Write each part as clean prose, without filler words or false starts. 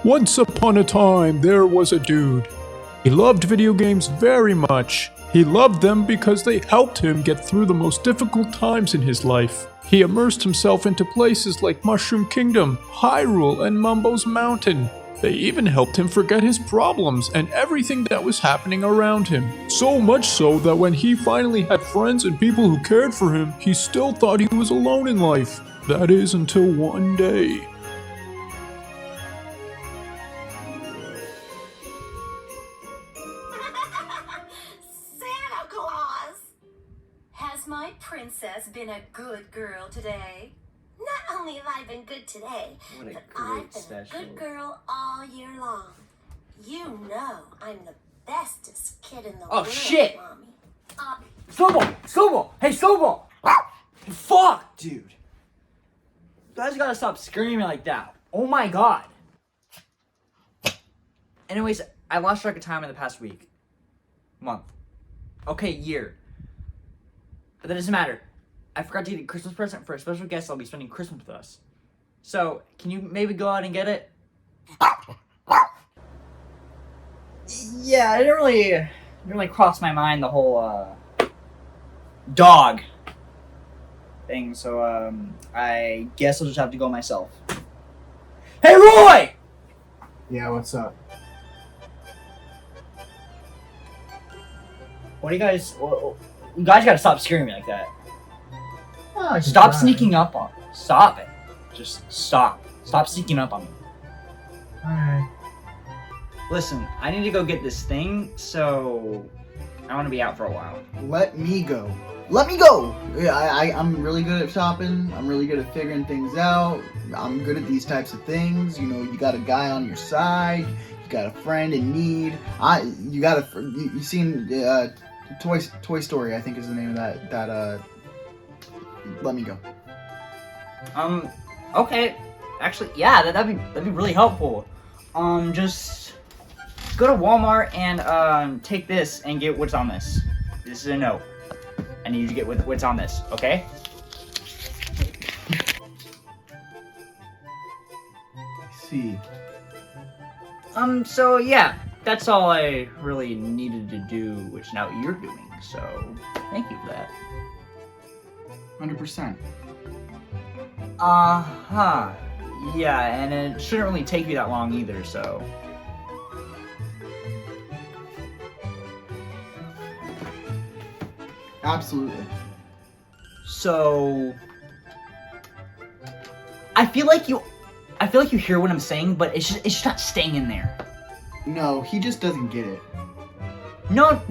Once upon a time, there was a dude. He loved video games very much. He loved them because they helped him get through the most difficult times in his life. He immersed himself into places like Mushroom Kingdom, Hyrule, and Mumbo's Mountain. They even helped him forget his problems and everything that was happening around him. So much so that when he finally had friends and people who cared for him, he still thought he was alone in life. That is until one day. Santa Claus! Has my princess been a good girl today? Not only have I been good today, but I've been a good girl all year long. You know I'm the bestest kid in the world, shit! Mommy. Snowball! Snowball! Hey, Snowball! Fuck, dude. You guys gotta stop screaming like that. Oh my god. Anyways, I lost track of time in the past week. Month. Okay, year. But that doesn't matter. I forgot to get a Christmas present for a special guest that'll be spending Christmas with us. So, can you maybe go out and get it? Yeah, it didn't really cross my mind, the whole, dog thing, so, I guess I'll just have to go myself. Hey, Roy! Yeah, what's up? What do you guys... You guys gotta stop screaming like that. Oh, Stop sneaking up on me. Stop it. Just stop. Stop sneaking up on me. Alright. Listen, I need to go get this thing, so... I want to be out for a while. Let me go. Let me go! Yeah, I'm really good at shopping. I'm really good at figuring things out. I'm good at these types of things. You know, you got a guy on your side. You got a friend in need. You seen Toy Story, I think is the name of that let me go. Okay. Actually, yeah, that'd be really helpful. Just go to Walmart and take this and get what's on this. This is a note. I need you to get what's on this, okay? I see. So yeah, that's all I really needed to do, which now you're doing, so thank you for that. 100%. Uh-huh. Yeah, and it shouldn't really take you that long either, so... Absolutely. So... I feel like you hear what I'm saying, but it's just not staying in there. No, he just doesn't get it. No.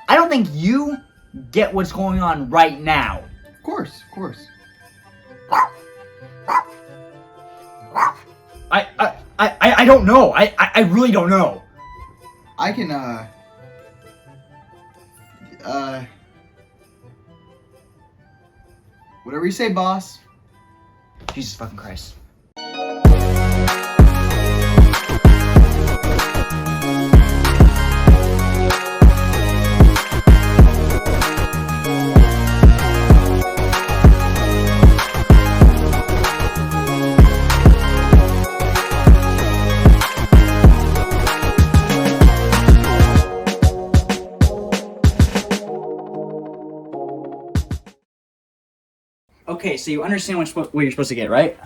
I don't think you get what's going on right now. Of course. I don't know. I really don't know. I can, whatever you say, boss. Jesus fucking Christ. Okay, so you understand what you're supposed to get, right?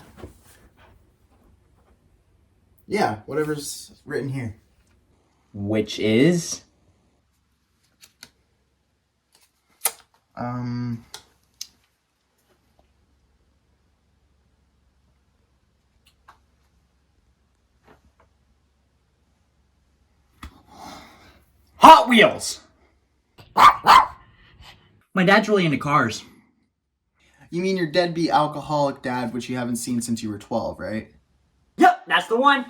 Yeah, whatever's written here. Which is? Hot Wheels! My dad's really into cars. You mean your deadbeat alcoholic dad, which you haven't seen since you were 12, right? Yep, that's the one.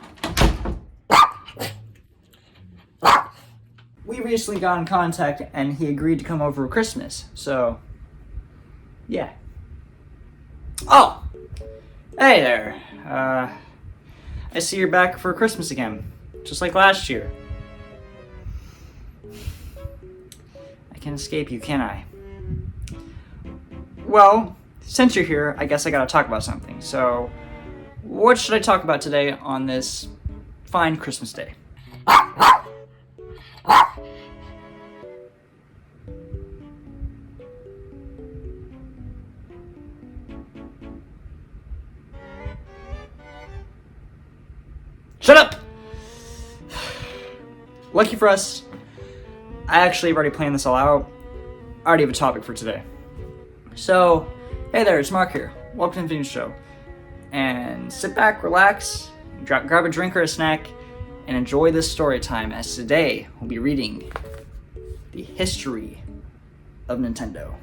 We recently got in contact and he agreed to come over for Christmas, so yeah. Oh, hey there. I see you're back for Christmas again, just like last year. I can't escape you, can I? Well, since you're here, I guess I gotta talk about something. So, what should I talk about today on this fine Christmas day? Shut up! Lucky for us, I actually have already planned this all out. I already have a topic for today. So, hey there, it's Mark here. Welcome to Infinito Show. And sit back, relax, grab a drink or a snack, and enjoy this story time, as today we'll be reading the history of Nintendo.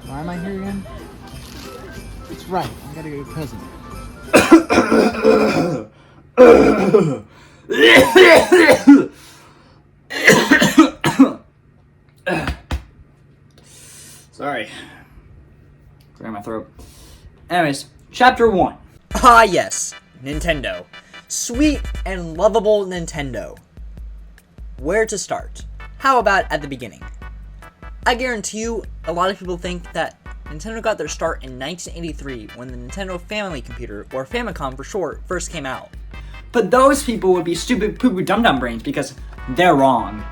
Why am I here again? It's right. I gotta get a present. Sorry. Clear my throat. Anyways, chapter 1. Ah yes, Nintendo. Sweet and lovable Nintendo. Where to start? How about at the beginning? I guarantee you, a lot of people think that Nintendo got their start in 1983 when the Nintendo Family Computer, or Famicom for short, first came out. But those people would be stupid poo-poo dum-dum brains because they're wrong.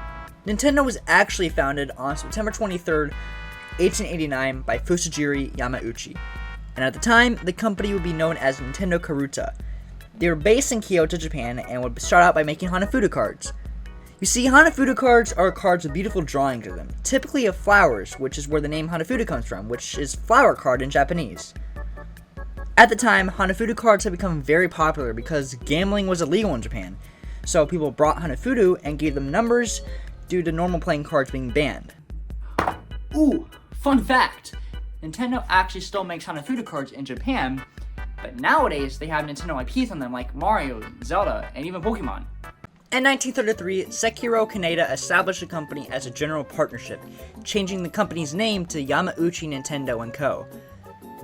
Nintendo was actually founded on September 23rd, 1889 by Fusajiri Yamauchi. And at the time, the company would be known as Nintendo Karuta. They were based in Kyoto, Japan, and would start out by making Hanafuda cards. You see, Hanafuda cards are cards with beautiful drawings of them, typically of flowers, which is where the name Hanafuda comes from, which is flower card in Japanese. At the time, Hanafuda cards had become very popular because gambling was illegal in Japan, so people brought Hanafuda and gave them numbers due to normal playing cards being banned. Ooh, fun fact! Nintendo actually still makes Hanafuda cards in Japan, but nowadays they have Nintendo IPs on them like Mario, Zelda, and even Pokemon. In 1933, Sekiro Kaneda established the company as a general partnership, changing the company's name to Yamauchi Nintendo & Co.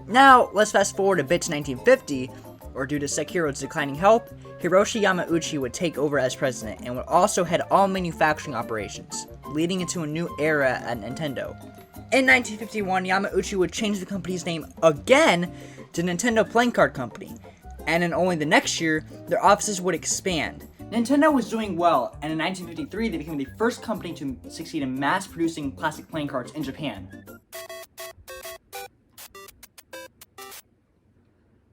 Now, let's fast forward a bit to 1950, where due to Sekiro's declining health, Hiroshi Yamauchi would take over as president and would also head all manufacturing operations, leading into a new era at Nintendo. In 1951, Yamauchi would change the company's name again to Nintendo Playing Card Company, and in only the next year, their offices would expand. Nintendo was doing well, and in 1953 they became the first company to succeed in mass producing plastic playing cards in Japan.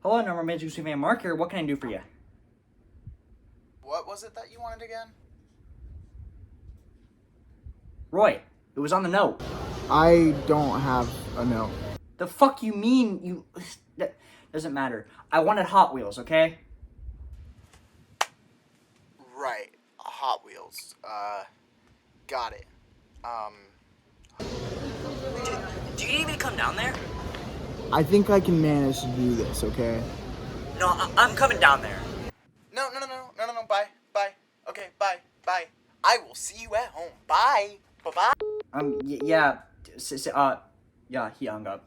Hello, number Magic Fan Mark here. What can I do for you? What was it that you wanted again? Roy, it was on the note. I don't have a note. The fuck you mean? You... That doesn't matter. I wanted Hot Wheels, okay? Right. Hot Wheels. Got it. Do you need me to come down there? I think I can manage to do this, okay? No, I'm coming down there. No, bye. Okay, bye. I will see you at home. Bye. Bye-bye. Yeah, yeah, he hung up.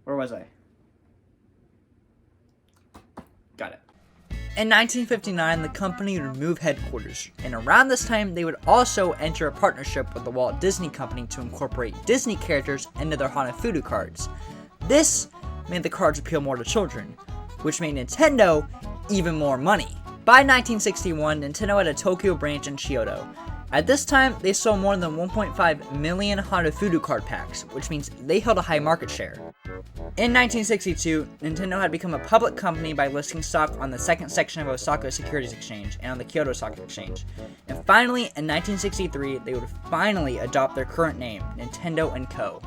Where was I? Got it. In 1959, the company would move headquarters, and around this time, they would also enter a partnership with the Walt Disney Company to incorporate Disney characters into their Hanafuda cards. This made the cards appeal more to children, which made Nintendo even more money. By 1961, Nintendo had a Tokyo branch in Kyoto. At this time, they sold more than 1.5 million Hanafuda card packs, which means they held a high market share. In 1962, Nintendo had become a public company by listing stock on the second section of Osaka Securities Exchange and on the Kyoto Stock Exchange. And finally, in 1963, they would finally adopt their current name, Nintendo & Co.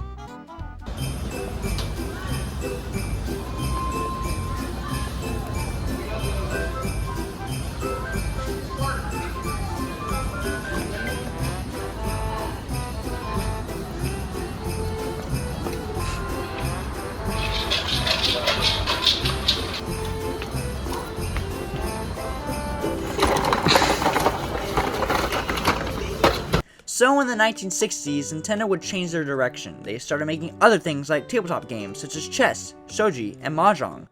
So in the 1960s, Nintendo would change their direction. They started making other things like tabletop games such as chess, shogi, and mahjong.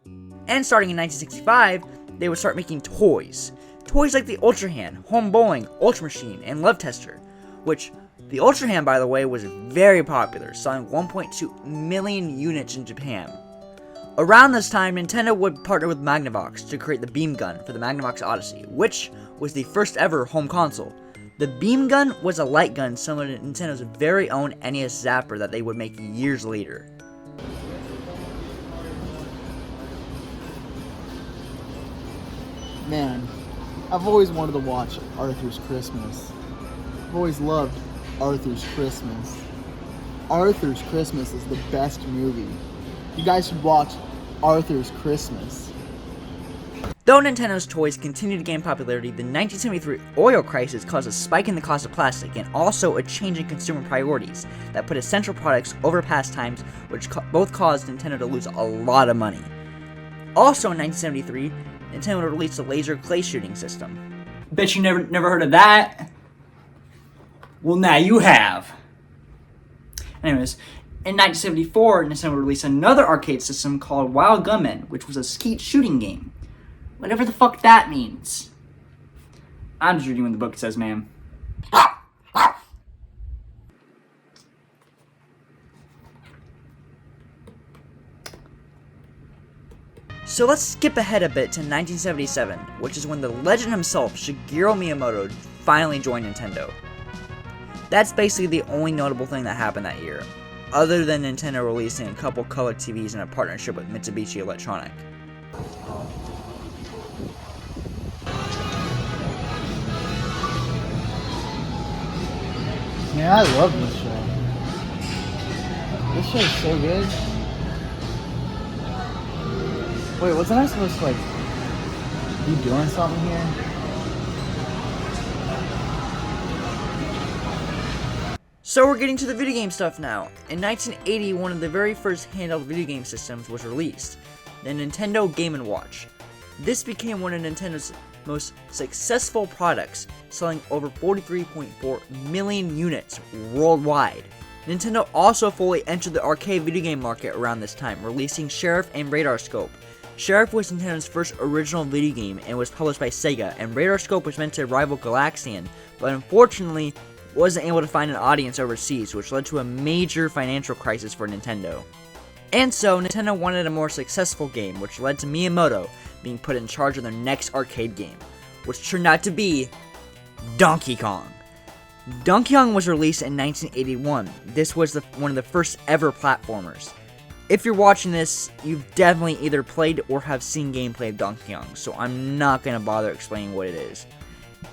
And starting in 1965, they would start making toys. Toys like the Ultra Hand, Home Bowling, Ultra Machine, and Love Tester, which The Ultra Hand, by the way, was very popular, selling 1.2 million units in Japan. Around this time, Nintendo would partner with Magnavox to create the Beam Gun for the Magnavox Odyssey, which was the first ever home console. The Beam Gun was a light gun similar to Nintendo's very own NES Zapper that they would make years later. Man, I've always wanted to watch Arthur's Christmas. I've always loved Arthur's Christmas. Arthur's Christmas is the best movie. You guys should watch Arthur's Christmas. Though Nintendo's toys continued to gain popularity, the 1973 oil crisis caused a spike in the cost of plastic and also a change in consumer priorities that put essential products over pastimes, which both caused Nintendo to lose a lot of money. Also in 1973, Nintendo released a laser clay shooting system. Bet you never heard of that? Well, now you have. Anyways, in 1974, Nintendo released another arcade system called Wild Gunman, which was a skeet shooting game. Whatever the fuck that means. I'm just reading what the book says, ma'am. So let's skip ahead a bit to 1977, which is when the legend himself, Shigeru Miyamoto, finally joined Nintendo. That's basically the only notable thing that happened that year, other than Nintendo releasing a couple color TVs in a partnership with Mitsubishi Electronic. Man, I love this show. This show is so good. Wait, wasn't I supposed to, be doing something here? So we're getting to the video game stuff now. In 1980, one of the very first handheld video game systems was released, the Nintendo Game & Watch. This became one of Nintendo's most successful products, selling over 43.4 million units worldwide. Nintendo also fully entered the arcade video game market around this time, releasing Sheriff and Radar Scope. Sheriff was Nintendo's first original video game and was published by Sega, and Radar Scope was meant to rival Galaxian, but unfortunately wasn't able to find an audience overseas, which led to a major financial crisis for Nintendo. And so, Nintendo wanted a more successful game, which led to Miyamoto being put in charge of their next arcade game, which turned out to be Donkey Kong. Donkey Kong was released in 1981. This was one of the first ever platformers. If you're watching this, you've definitely either played or have seen gameplay of Donkey Kong, so I'm not going to bother explaining what it is.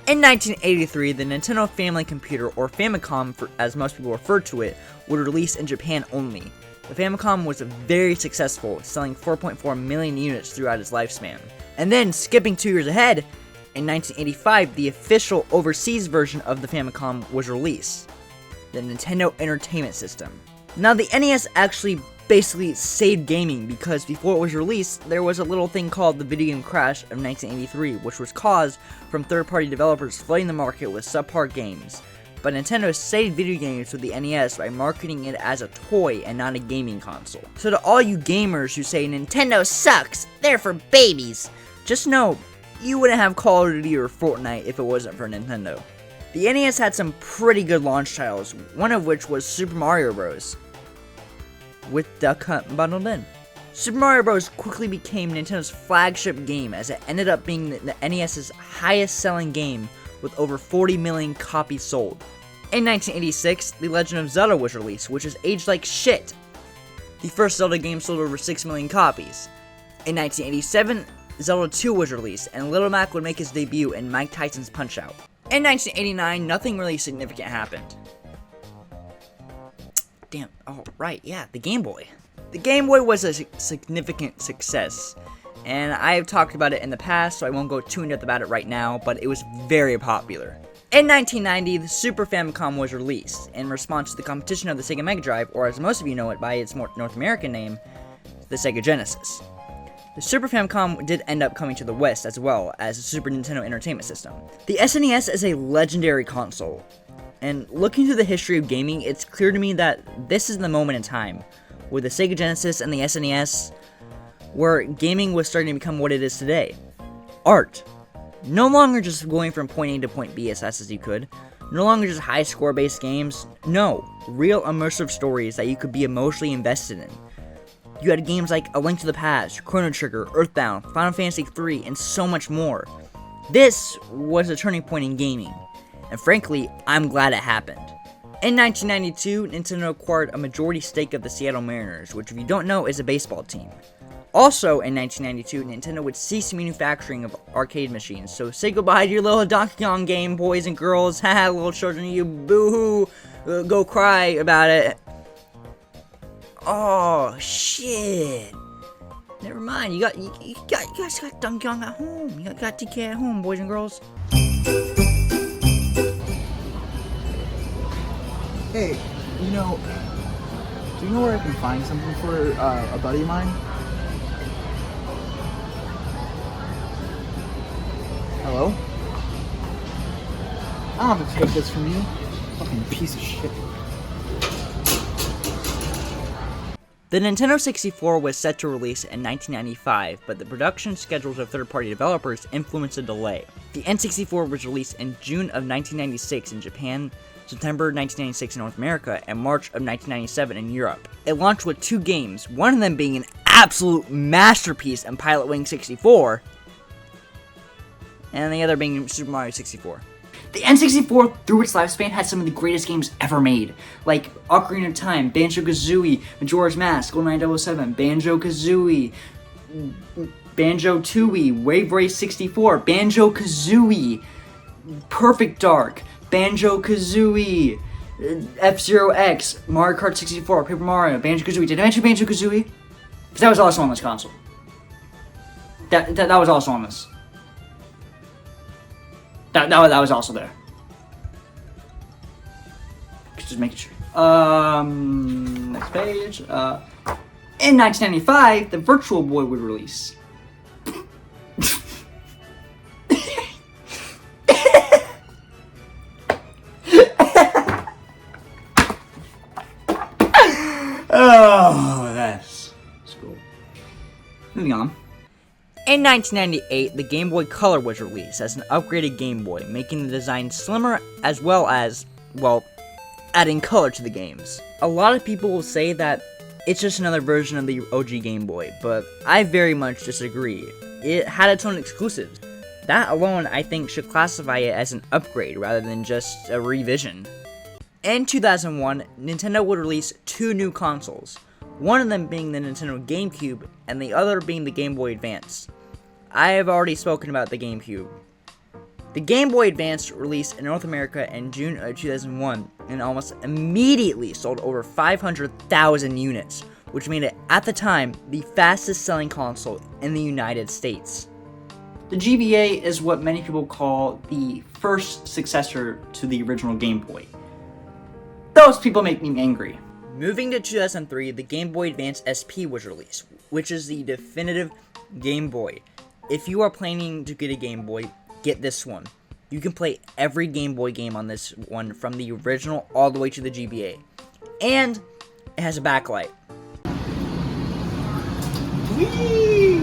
In 1983, the Nintendo Family Computer, or Famicom as most people refer to it, would release in Japan only. The Famicom was very successful, selling 4.4 million units throughout its lifespan. And then, skipping 2 years ahead, in 1985, the official overseas version of the Famicom was released, the Nintendo Entertainment System. Now, the NES actually basically saved gaming because before it was released, there was a little thing called the video game crash of 1983, which was caused from third-party developers flooding the market with subpar games. But Nintendo saved video games with the NES by marketing it as a toy and not a gaming console. So to all you gamers who say Nintendo sucks, they're for babies, just know you wouldn't have Call of Duty or Fortnite if it wasn't for Nintendo. The NES had some pretty good launch titles, one of which was Super Mario Bros. With Duck Hunt bundled in. Super Mario Bros. Quickly became Nintendo's flagship game as it ended up being the NES's highest selling game with over 40 million copies sold. In 1986, The Legend of Zelda was released, which has aged like shit. The first Zelda game sold over 6 million copies. In 1987, Zelda 2 was released, and Little Mac would make his debut in Mike Tyson's Punch-Out! In 1989, nothing really significant happened. Damn, oh right, yeah, the Game Boy. The Game Boy was a significant success, and I have talked about it in the past, so I won't go too in depth about it right now, but it was very popular. In 1990, the Super Famicom was released, in response to the competition of the Sega Mega Drive, or as most of you know it by its more North American name, the Sega Genesis. The Super Famicom did end up coming to the West as well as the Super Nintendo Entertainment System. The SNES is a legendary console, and looking through the history of gaming, it's clear to me that this is the moment in time, with the Sega Genesis and the SNES, where gaming was starting to become what it is today. Art. No longer just going from point A to point B as fast as you could. No longer just high score based games. No, real immersive stories that you could be emotionally invested in. You had games like A Link to the Past, Chrono Trigger, Earthbound, Final Fantasy III, and so much more. This was a turning point in gaming, and frankly, I'm glad it happened. In 1992, Nintendo acquired a majority stake of the Seattle Mariners, which if you don't know is a baseball team. Also in 1992, Nintendo would cease manufacturing of arcade machines, so say goodbye to your little Donkey Kong game, boys and girls. Haha, little children, you boo-hoo, go cry about it. Oh, shit. Never mind, you guys got Donkey Kong at home. You got DK at home, boys and girls. Hey, do you know where I can find something for a buddy of mine? Hello? I don't have to take this from you. Fucking piece of shit. The Nintendo 64 was set to release in 1995, but the production schedules of third-party developers influenced a delay. The N64 was released in June of 1996 in Japan, September 1996 in North America, and March of 1997 in Europe. It launched with 2 games, one of them being an absolute masterpiece in Pilot Wing 64, and the other being Super Mario 64. The N64, through its lifespan, had some of the greatest games ever made, like Ocarina of Time, Banjo-Kazooie, Majora's Mask, GoldenEye 007, Banjo-Kazooie, Banjo-Tooie, Wave Race 64, Banjo-Kazooie, Perfect Dark, Banjo-Kazooie, F-Zero X, Mario Kart 64, Paper Mario, Banjo-Kazooie. Did I mention Banjo-Kazooie? Because that was also on this console. That was also on this. That was also there. Just making sure. Next page. In 1995, the Virtual Boy would release. Oh, that's cool. Moving on. In 1998, the Game Boy Color was released as an upgraded Game Boy, making the design slimmer as well as, well, adding color to the games. A lot of people will say that it's just another version of the OG Game Boy, but I very much disagree. It had its own exclusives. That alone, I think, should classify it as an upgrade rather than just a revision. In 2001, Nintendo would release 2 new consoles, one of them being the Nintendo GameCube and the other being the Game Boy Advance. I have already spoken about the GameCube. The Game Boy Advance released in North America in June of 2001 and almost immediately sold over 500,000 units, which made it, at the time, the fastest selling console in the United States. The GBA is what many people call the first successor to the original Game Boy. Those people make me angry. Moving to 2003, the Game Boy Advance SP was released, which is the definitive Game Boy. If you are planning to get a Game Boy, get this one. You can play every Game Boy game on this one from the original all the way to the GBA. And it has a backlight. Whee!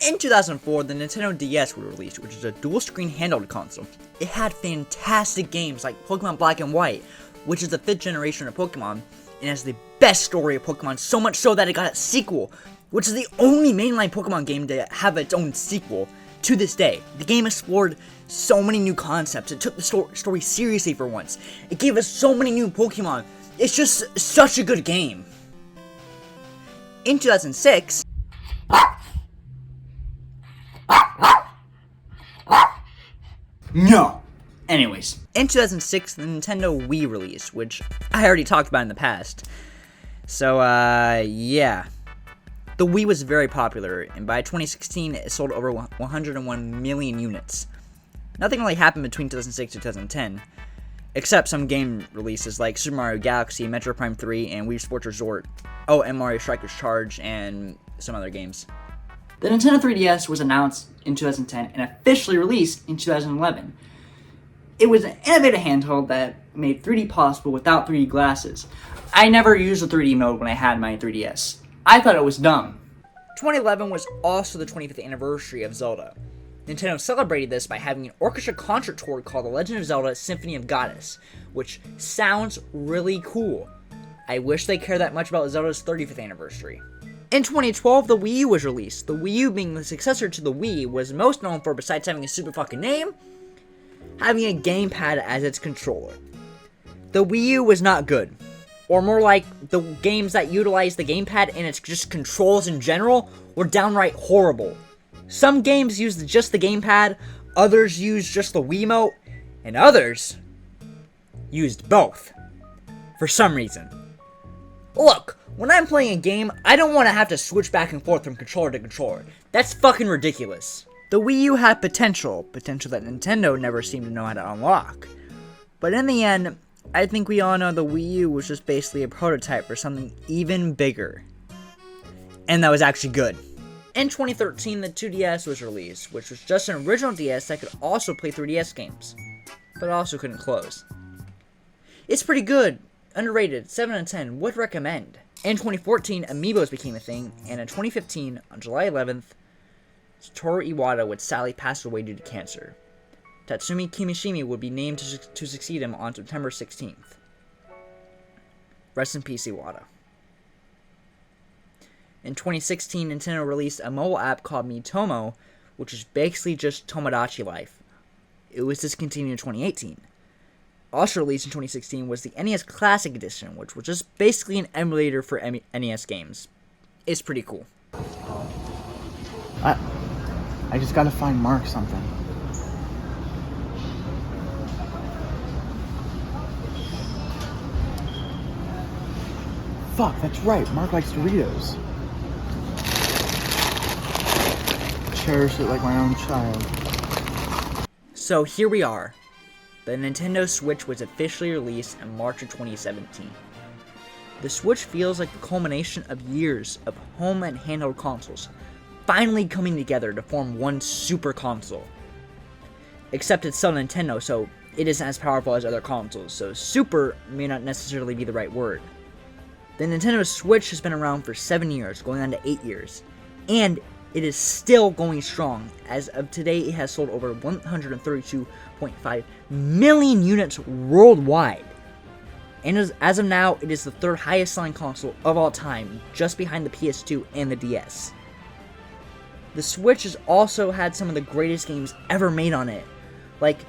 In 2004, the Nintendo DS was released, which is a dual-screen handheld console. It had fantastic games like Pokemon Black and White, which is the 5th generation of Pokemon, and has the best story of Pokemon, so much so that it got a sequel, which is the only mainline Pokemon game to have its own sequel to this day. The game explored so many new concepts, it took the story seriously for once, it gave us so many new Pokemon, it's just such a good game. In 2006, no! Anyways, in 2006, the Nintendo Wii released, which I already talked about in the past. So, yeah. The Wii was very popular, and by 2016, it sold over 101 million units. Nothing really happened between 2006 and 2010, except some game releases like Super Mario Galaxy, Metro Prime 3, and Wii Sports Resort. Oh, and Mario Strikers Charge, and some other games. The Nintendo 3DS was announced in 2010 and officially released in 2011. It was an innovative handheld that made 3D possible without 3D glasses. I never used the 3D mode when I had my 3DS. I thought it was dumb. 2011 was also the 25th anniversary of Zelda. Nintendo celebrated this by having an orchestra concert tour called The Legend of Zelda Symphony of Goddess, which sounds really cool. I wish they cared that much about Zelda's 35th anniversary. In 2012, the Wii U was released. The Wii U, being the successor to the Wii, was most known for, besides having a super fucking name, having a gamepad as its controller. The Wii U was not good. Or more like, the games that utilized the gamepad and its just controls in general were downright horrible. Some games used just the gamepad, others used just the Wiimote, and others used both. For some reason. Look, when I'm playing a game, I don't want to have to switch back and forth from controller to controller. That's fucking ridiculous. The Wii U had potential that Nintendo never seemed to know how to unlock. But in the end, I think we all know the Wii U was just basically a prototype for something even bigger. And that was actually good. In 2013, the 2DS was released, which was just an original DS that could also play 3DS games, but also couldn't close. It's pretty good, underrated, 7 out of 10, would recommend. In 2014, Amiibos became a thing, and in 2015, on July 11th, Satoru Iwata would sadly pass away due to cancer. Tatsumi Kimishima would be named to succeed him on September 16th. Rest in peace, Iwata. In 2016, Nintendo released a mobile app called Miitomo, which is basically just Tomodachi Life. It was discontinued in 2018. Also released in 2016 was the NES Classic Edition, which was just basically an emulator for NES games. It's pretty cool. I just gotta find Mark something. Fuck, that's right. Mark likes Doritos. Cherish it like my own child. So here we are. The Nintendo Switch was officially released in March of 2017. The Switch feels like the culmination of years of home and handheld consoles finally coming together to form one super console. Except it's still Nintendo, so it isn't as powerful as other consoles, so super may not necessarily be the right word. The Nintendo Switch has been around for 7 years, going on to 8 years, and it is still going strong. As of today, it has sold over 132.5 million units worldwide. And as of now, it is the third highest selling console of all time, just behind the PS2 and the DS. The Switch has also had some of the greatest games ever made on it, like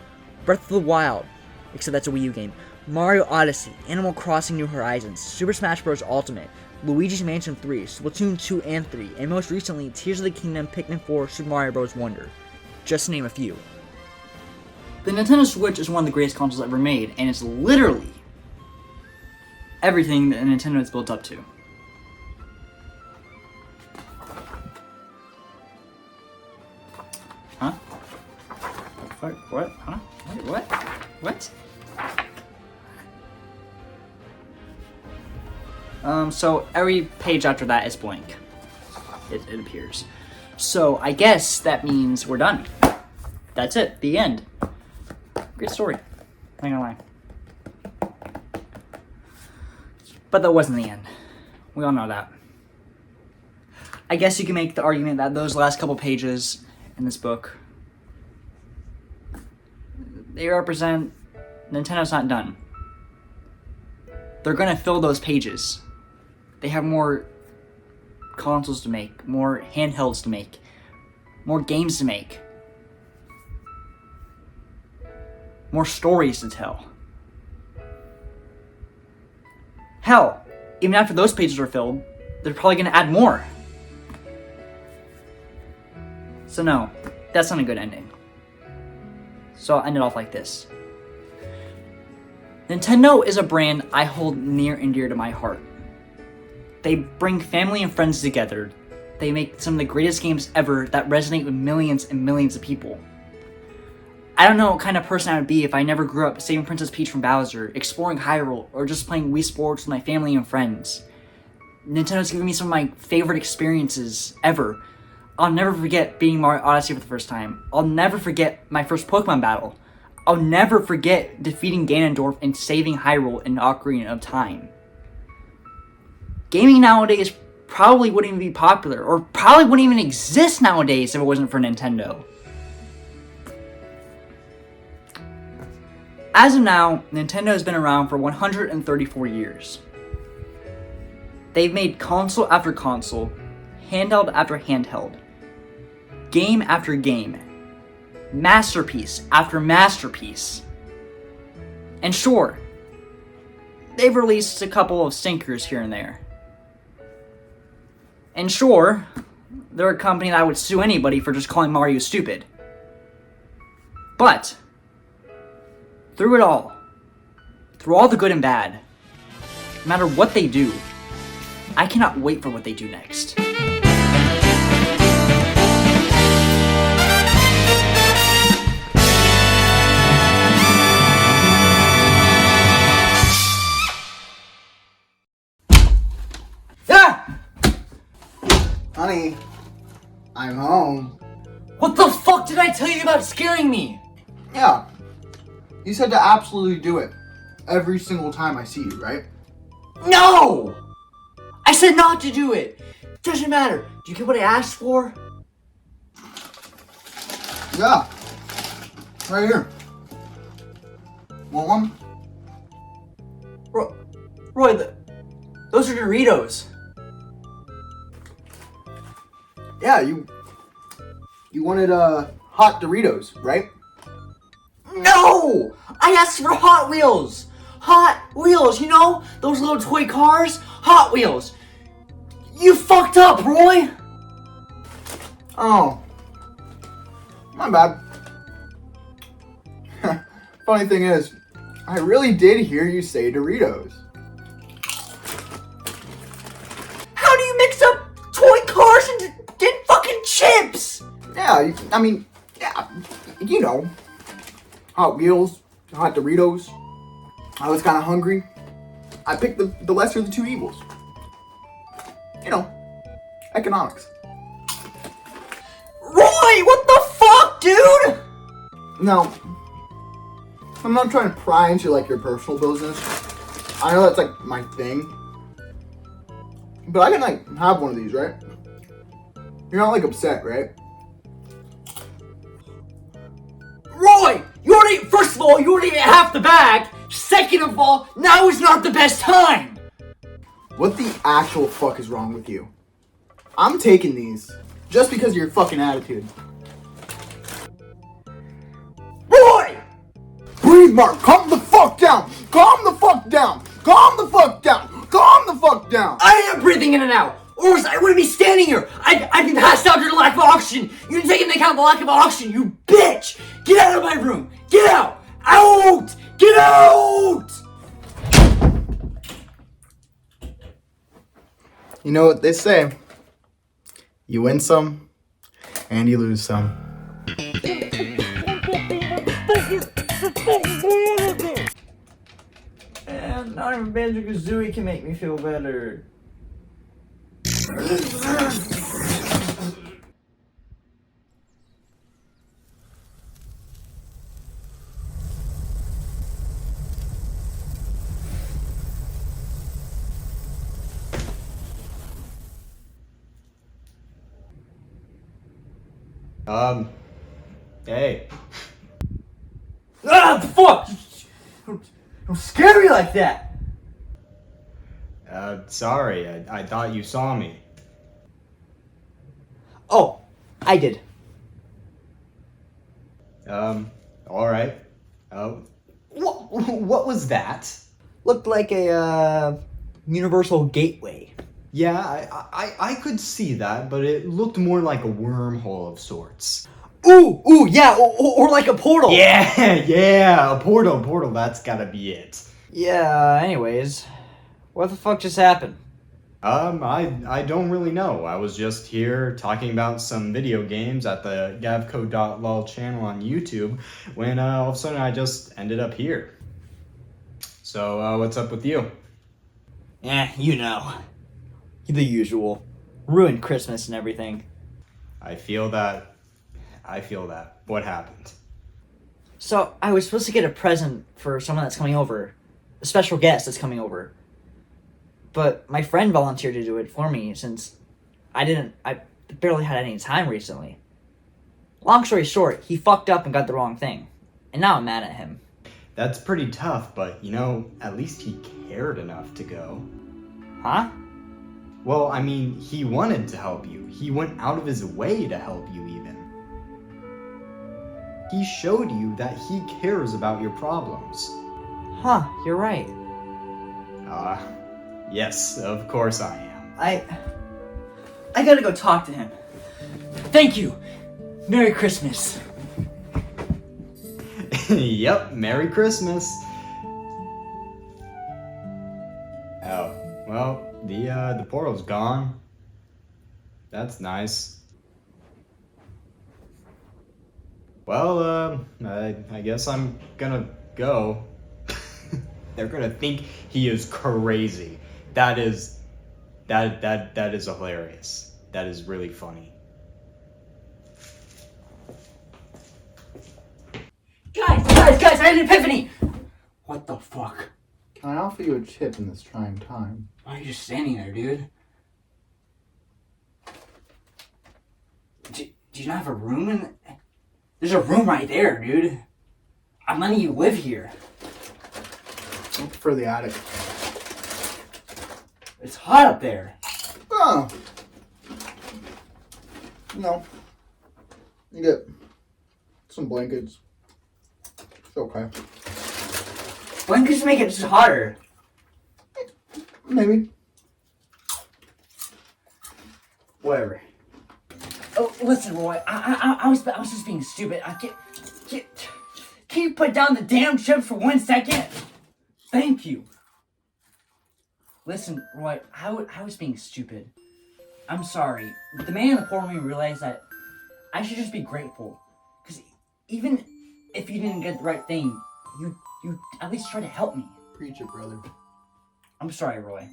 Breath of the Wild, except that's a Wii U game, Mario Odyssey, Animal Crossing New Horizons, Super Smash Bros. Ultimate, Luigi's Mansion 3, Splatoon 2 and 3, and most recently, Tears of the Kingdom, Pikmin 4, Super Mario Bros. Wonder. Just to name a few. The Nintendo Switch is one of the greatest consoles ever made, and it's literally everything that Nintendo is built up to. Huh? What? Huh? What? What? So every page after that is blank. It appears. So I guess that means we're done. That's it. The end. Great story. Not gonna lie. But that wasn't the end. We all know that. I guess you can make the argument that those last couple pages in this book, they represent Nintendo's not done. They're gonna fill those pages. They have more consoles to make, more handhelds to make, more games to make, more stories to tell. Hell, even after those pages are filled, they're probably gonna add more. So no, that's not a good ending. So I'll end it off like this. Nintendo is a brand I hold near and dear to my heart. They bring family and friends together. They make some of the greatest games ever that resonate with millions and millions of people. I don't know what kind of person I would be if I never grew up saving Princess Peach from Bowser, exploring Hyrule, or just playing Wii Sports with my family and friends. Nintendo's given me some of my favorite experiences ever. I'll never forget beating Mario Odyssey for the first time. I'll never forget my first Pokemon battle. I'll never forget defeating Ganondorf and saving Hyrule in Ocarina of Time. Gaming nowadays probably wouldn't even be popular, or probably wouldn't even exist nowadays if it wasn't for Nintendo. As of now, Nintendo has been around for 134 years. They've made console after console, handheld after handheld, game after game, masterpiece after masterpiece. And sure, they've released a couple of stinkers here and there. And sure, they're a company that would sue anybody for just calling Mario stupid. But through it all, through all the good and bad, no matter what they do, I cannot wait for what they do next. Honey, I'm home. What the fuck did I tell you about scaring me? Yeah. You said to absolutely do it every single time I see you, right? No! I said not to do it. Doesn't matter. Do you get what I asked for? Yeah. Right here. Want one? Roy, those are Doritos. Yeah, you wanted hot Doritos, right? No! I asked for Hot Wheels! Hot Wheels, you know? Those little toy cars? Hot Wheels! You fucked up, Roy! Oh. My bad. Funny thing is, I really did hear you say Doritos. How do you mix up toy cars and fucking chips? Yeah, you know. Hot Wheels, hot Doritos. I was kind of hungry. I picked the lesser of the two evils. You know, economics. Roy, what the fuck, dude? Now, I'm not trying to pry into like your personal business. I know that's like my thing. But I can like have one of these, right? You're not like upset, right? Roy, first of all, you already ate half the bag. Second of all, now is not the best time. What the actual fuck is wrong with you? I'm taking these just because of your fucking attitude. Roy! Breathe, Mark. Calm the fuck down. Calm the fuck down. Calm the fuck down. Calm the fuck down. I am breathing in and out. Or I wouldn't be standing here. I'd be passed out due to lack of oxygen. You didn't take into account the lack of oxygen, you bitch! Get out of my room! Get out! Out! Get out! You know what they say. You win some, and you lose some. And not even Banjo-Kazooie can make me feel better. Hey. Ah, fuck! Don't scare me like that! Sorry, I thought you saw me. Oh, I did. Alright. What was that? Looked like a, universal gateway. Yeah, I could see that, but it looked more like a wormhole of sorts. Ooh, yeah, or like a portal. Yeah, a portal, that's gotta be it. Yeah, anyways, what the fuck just happened? I don't really know. I was just here talking about some video games at the gavco.lol channel on YouTube when all of a sudden I just ended up here. So, what's up with you? You know. The usual. Ruined Christmas and everything. I feel that. What happened? So, I was supposed to get a present for someone that's coming over. A special guest that's coming over. But my friend volunteered to do it for me since I barely had any time recently. Long story short, he fucked up and got the wrong thing. And now I'm mad at him. That's pretty tough, but you know, at least he cared enough to go. Huh? Well, I mean, he wanted to help you. He went out of his way to help you even. He showed you that he cares about your problems. Huh, you're right. Yes, of course I am. I gotta go talk to him. Thank you. Merry Christmas. Yep, Merry Christmas. Oh, well, the portal's gone. That's nice. Well, I guess I'm gonna go. They're gonna think he is crazy. That is hilarious. That is really funny. Guys, I had an epiphany! What the fuck? Can I offer you a chip in this trying time? Why are you just standing there, dude? Do you not have a room There's a room right there, dude. I'm letting you live here. I prefer the attic. It's hot up there. Oh. No. You get some blankets. It's okay. Blankets make it just hotter. Maybe. Whatever. Oh, listen, Roy. I was just being stupid. Can you put down the damn chips for 1 second? Thank you. Listen, Roy. I was being stupid. I'm sorry. But the man in the portal made me realize that I should just be grateful. Because even if you didn't get the right thing, you at least try to help me. Preach it, brother. I'm sorry, Roy.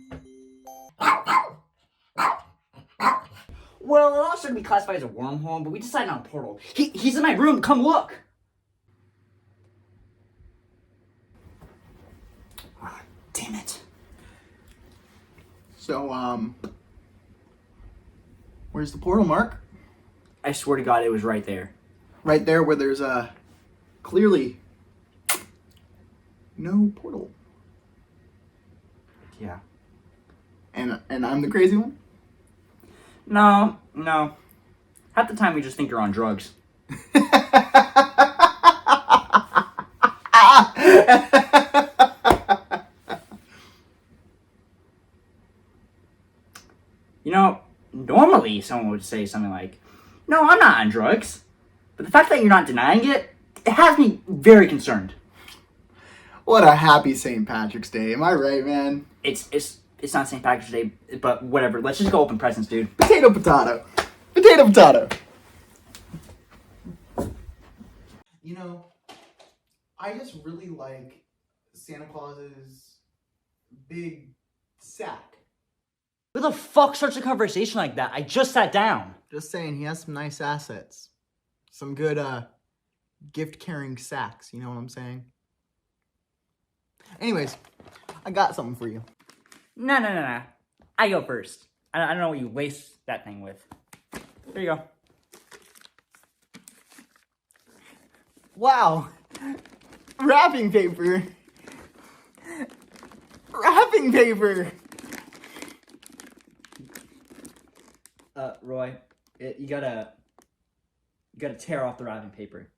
Well, it also could be classified as a wormhole, but we decided on a portal. He's in my room. Come look. Ah, damn it. So, where's the portal, Mark? I swear to God, it was right there. Right there where there's clearly no portal. Yeah. And I'm the crazy one? No. Half the time we just think you're on drugs. You know, normally someone would say something like, no, I'm not on drugs. But the fact that you're not denying it has me very concerned. What a happy St. Patrick's Day. Am I right, man? It's not St. Patrick's Day, but whatever. Let's just go open presents, dude. Potato, potato. Potato, potato. You know, I just really like Santa Claus's big sack. Who the fuck starts a conversation like that? I just sat down. Just saying, he has some nice assets. Some good, gift-carrying sacks, you know what I'm saying? Anyways, I got something for you. No. I go first. I don't know what you lace that thing with. There you go. Wow. Wrapping paper. Wrapping paper. Roy, you gotta tear off the wrapping paper.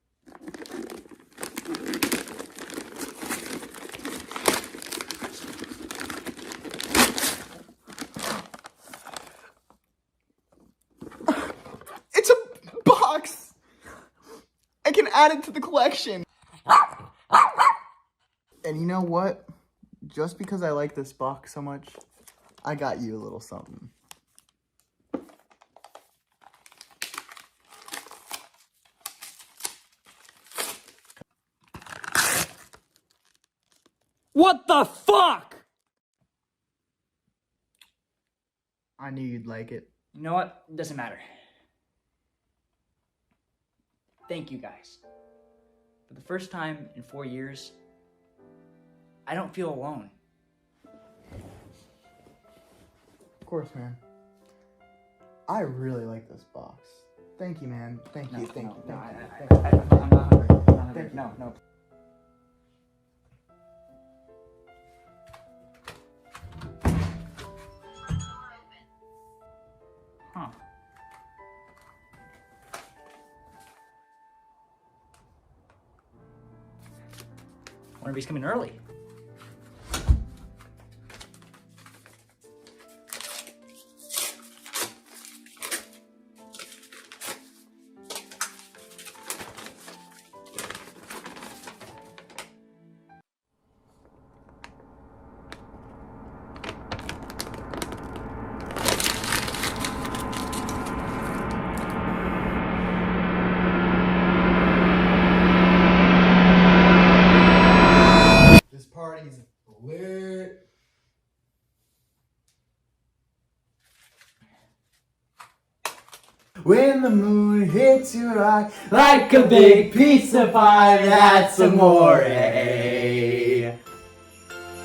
It's a box. I can add it to the collection. And you know what? Just because I like this box so much, I got you a little something. What the fuck? I knew you'd like it. You know what? It doesn't matter. Thank you guys. For the first time in 4 years, I don't feel alone. Of course, man. I really like this box. Thank you, man. Thank you. I'm not hungry. Thank you. wonder if he's coming early. This party's lit. When the moon hits your eye like a big pizza pie, that's amore.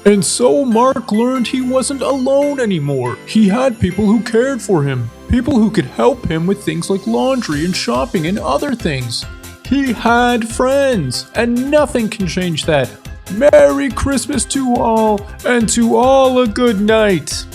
And so Mark learned he wasn't alone anymore. He had people who cared for him, people who could help him with things like laundry and shopping and other things. He had friends, and nothing can change that. Merry Christmas to all, and to all a good night.